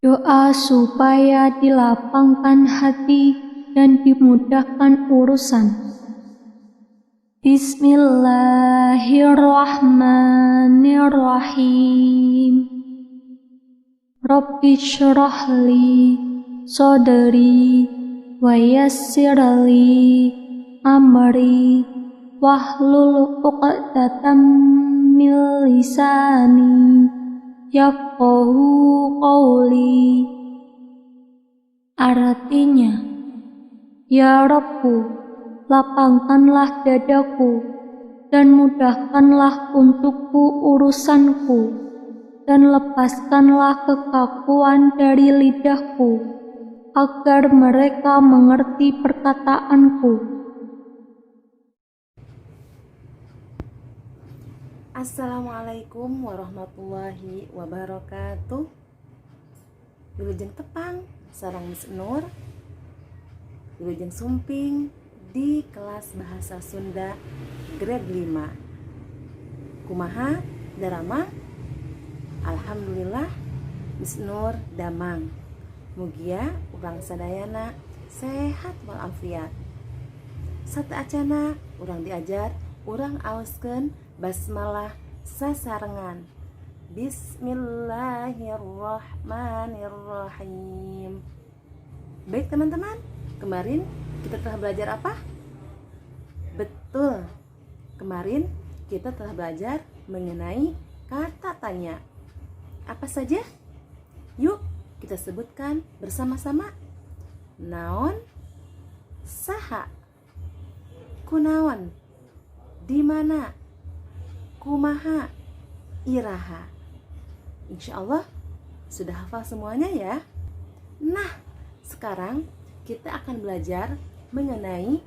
Doa supaya dilapangkan hati dan dimudahkan urusan. Bismillahirrahmanirrahim. Rabbi syrah li sadri wa yassir li amri wahlul 'uqdatam min lisani yafqahu qawli. Artinya, ya Rabbu, lapangkanlah dadaku dan mudahkanlah untukku urusanku, dan lepaskanlah kekakuan dari lidahku, agar mereka mengerti perkataanku. Assalamualaikum warahmatullahi wabarakatuh. Wilujeng tepang sareng Miss Nur, wilujeng sumping di kelas bahasa Sunda grade 5. Kumaha darama? Alhamdulillah Miss Nur damang. Mugia urang sadayana sehat walafiat. Sateacana urang diajar, urang aoskeun basmalah sasarengan. Bismillahirrahmanirrahim. Baik teman-teman, kemarin kita telah belajar apa? Betul, kemarin kita telah belajar mengenai kata tanya. Apa saja? Yuk kita sebutkan bersama-sama. Naon, saha, kunaon, di mana, kumaha, iraha. Insya Allah sudah hafal semuanya ya. Nah, sekarang kita akan belajar mengenai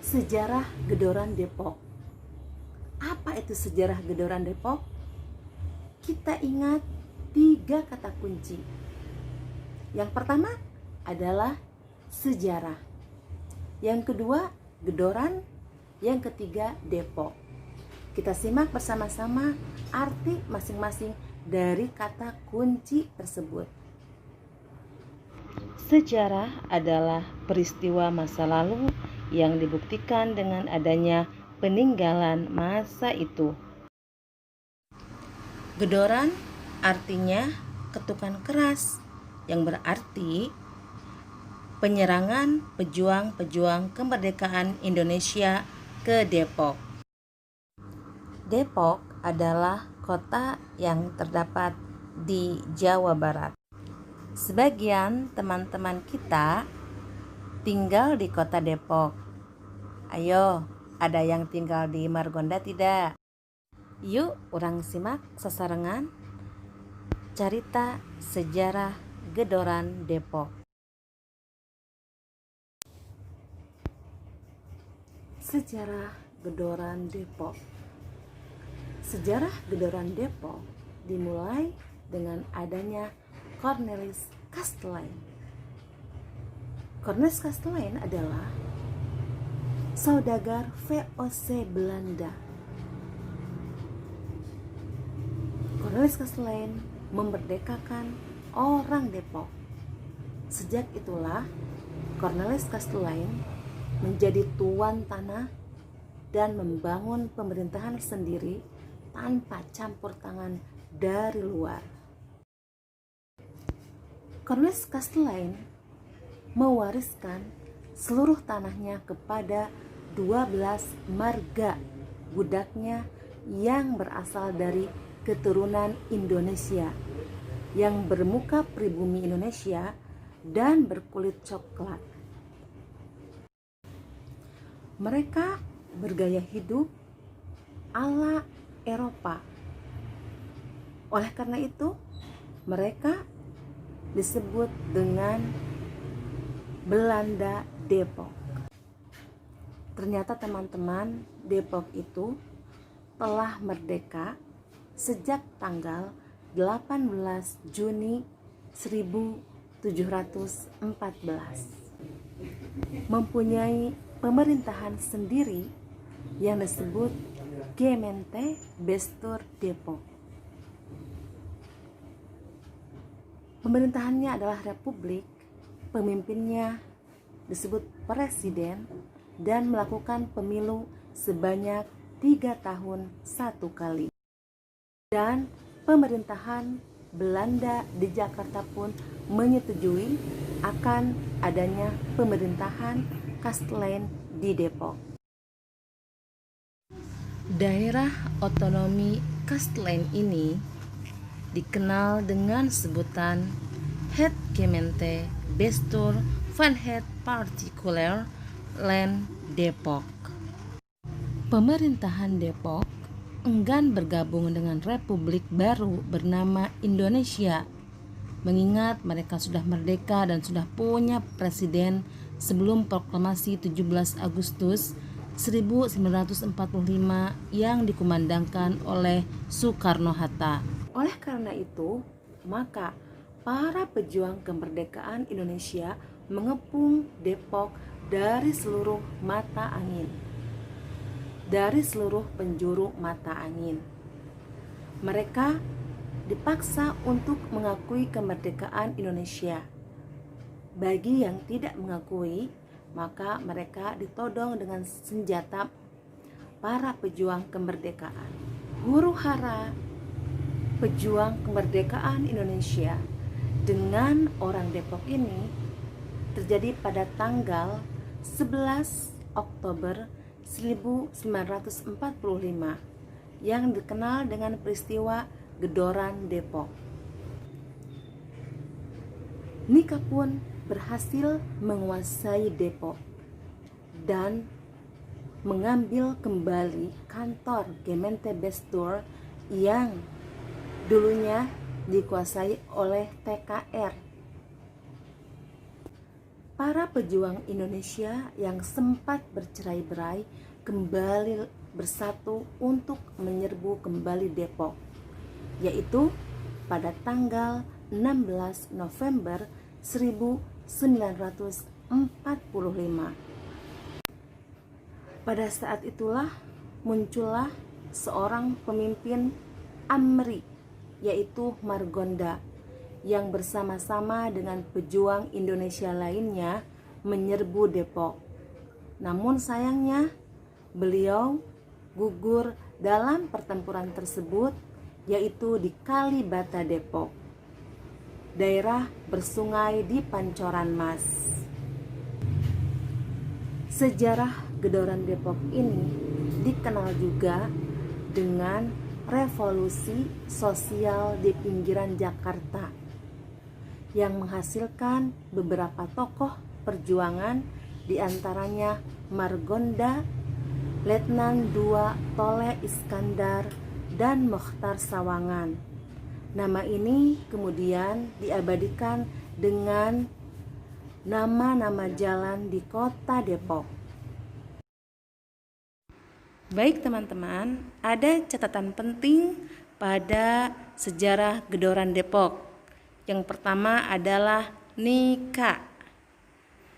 sejarah Gedoran Depok. Apa itu sejarah Gedoran Depok? Kita ingat 3 kata kunci. Yang pertama adalah sejarah. Yang kedua, Gedoran. Yang ketiga, Depok. Kita simak bersama-sama arti masing-masing dari kata kunci tersebut. Sejarah adalah peristiwa masa lalu yang dibuktikan dengan adanya peninggalan masa itu. Gedoran artinya ketukan keras, yang berarti penyerangan pejuang-pejuang kemerdekaan Indonesia ke Depok. Depok adalah kota yang terdapat di Jawa Barat. Sebagian teman-teman kita tinggal di kota Depok. Ayo, ada yang tinggal di Margonda tidak? Yuk, urang simak sasarengan carita sejarah Gedoran Depok. Sejarah Gedoran Depok. Sejarah Gedoran Depok dimulai dengan adanya Cornelis Kastelein. Cornelis Kastelein adalah saudagar VOC Belanda. Cornelis Kastelein memerdekakan orang Depok. Sejak itulah Cornelis Kastelein menjadi tuan tanah dan membangun pemerintahan sendiri tanpa campur tangan dari luar. Cornelis Kastelein mewariskan seluruh tanahnya kepada 12 marga budaknya yang berasal dari keturunan Indonesia, yang bermuka pribumi Indonesia dan berkulit coklat. Mereka bergaya hidup ala Eropa. Oleh karena itu, mereka disebut dengan Belanda Depok. Ternyata teman-teman, Depok itu telah merdeka sejak tanggal 18 Juni 1714. Mempunyai pemerintahan sendiri yang disebut Gemeente Bestuur Depok. Pemerintahannya adalah republik, pemimpinnya disebut presiden, dan melakukan pemilu sebanyak 3 tahun 1 kali. Dan pemerintahan Belanda di Jakarta pun menyetujui akan adanya pemerintahan Kastelein di Depok. Daerah otonomi Kastelein ini dikenal dengan sebutan Het Gemeente Bestuur van het Particulier Land Depok. Pemerintahan Depok enggan bergabung dengan republik baru bernama Indonesia, mengingat mereka sudah merdeka dan sudah punya presiden sebelum proklamasi 17 Agustus 1945 yang dikumandangkan oleh Soekarno-Hatta. Oleh karena itu, maka para pejuang kemerdekaan Indonesia mengepung Depok dari seluruh mata angin, dari seluruh penjuru mata angin. Mereka dipaksa untuk mengakui kemerdekaan Indonesia. Bagi yang tidak mengakui, maka mereka ditodong dengan senjata para pejuang kemerdekaan. Huru-hara pejuang kemerdekaan Indonesia dengan orang Depok ini terjadi pada tanggal 11 Oktober 1945 yang dikenal dengan peristiwa Gedoran Depok. Nika pun berhasil menguasai Depok dan mengambil kembali kantor Gemeente Bestuur yang dulunya dikuasai oleh TKR. Para pejuang Indonesia yang sempat bercerai-berai kembali bersatu untuk menyerbu kembali Depok, yaitu pada tanggal 16 November 1945. Pada saat itulah muncullah seorang pemimpin AMRI, yaitu Margonda, yang bersama-sama dengan pejuang Indonesia lainnya menyerbu Depok. Namun sayangnya beliau gugur dalam pertempuran tersebut, yaitu di Kalibata Depok, daerah bersungai di Pancoran Mas. Sejarah Gedoran Depok ini dikenal juga dengan revolusi sosial di pinggiran Jakarta yang menghasilkan beberapa tokoh perjuangan, diantaranya Margonda, Letnan II Tole Iskandar, dan Mokhtar Sawangan. Nama ini kemudian diabadikan dengan nama-nama jalan di kota Depok. Baik teman-teman, ada catatan penting pada sejarah Gedoran Depok. Yang pertama adalah Nika,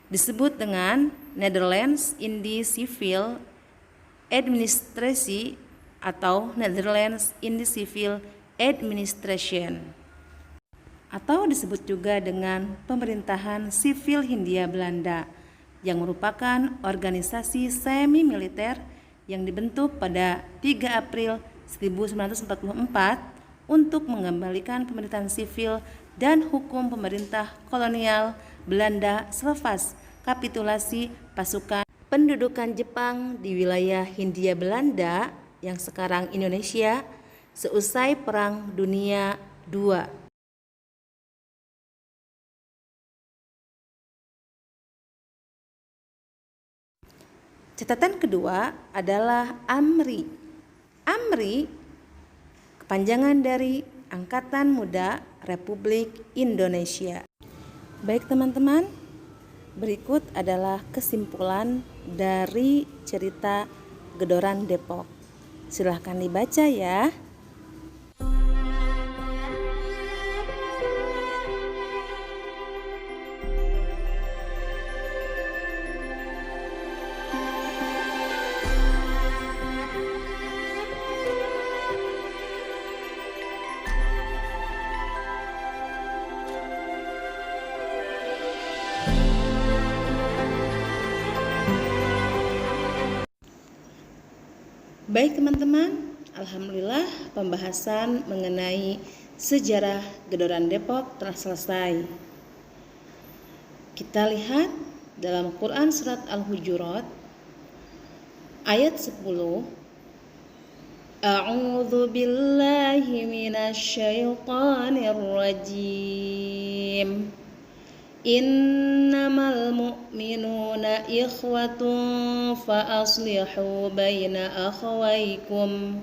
disebut dengan Netherlands Indie Civil Administratie atau Netherlands Indie Civil Administration, atau disebut juga dengan Pemerintahan Sipil Hindia Belanda, yang merupakan organisasi semi-militer yang dibentuk pada 3 April 1944 untuk mengembalikan pemerintahan sipil dan hukum pemerintah kolonial Belanda selepas kapitulasi pasukan pendudukan Jepang di wilayah Hindia Belanda yang sekarang Indonesia seusai Perang Dunia II. Catatan kedua adalah AMRI. AMRI kepanjangan dari Angkatan Muda Republik Indonesia. Baik teman-teman, berikut adalah kesimpulan dari cerita Gedoran Depok. Silahkan dibaca ya. Baik teman-teman, alhamdulillah pembahasan mengenai sejarah Gedoran Depok telah selesai. Kita lihat dalam Quran surat Al-Hujurat ayat 10. A'udzu billahi minasyaitonir rajim. Innamal mu'minuna ikhwatun fa aslihu baina akhawaykum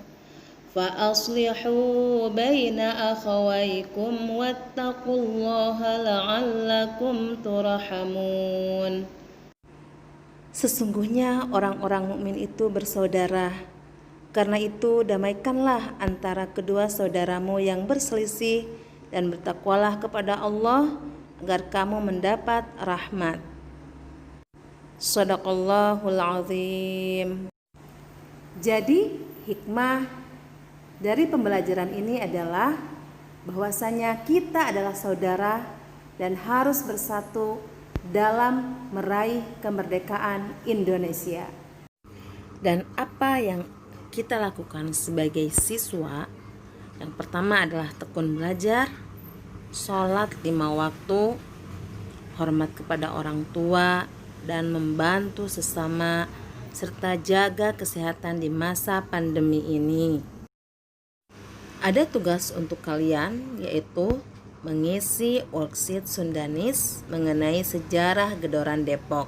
wattaqullaha la'allakum turhamun. Sesungguhnya orang-orang mukmin itu bersaudara. Karena itu damaikanlah antara kedua saudaramu yang berselisih dan bertakwalah kepada Allah agar kamu mendapat rahmat. Shadaqallahul azim. Jadi hikmah dari pembelajaran ini adalah bahwasanya kita adalah saudara dan harus bersatu dalam meraih kemerdekaan Indonesia. Dan apa yang kita lakukan sebagai siswa, yang pertama adalah tekun belajar, sholat 5 waktu, hormat kepada orang tua, dan membantu sesama, serta jaga kesehatan di masa pandemi ini. Ada tugas untuk kalian, yaitu mengisi worksheet Sundanis mengenai sejarah Gedoran Depok.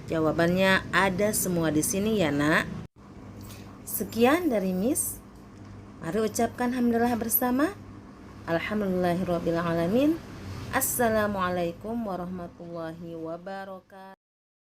Jawabannya ada semua di sini ya nak. Sekian dari Miss. Mari ucapkan hamdalah bersama. Alhamdulillahirrabbilalamin. Assalamualaikum warahmatullahi wabarakatuh.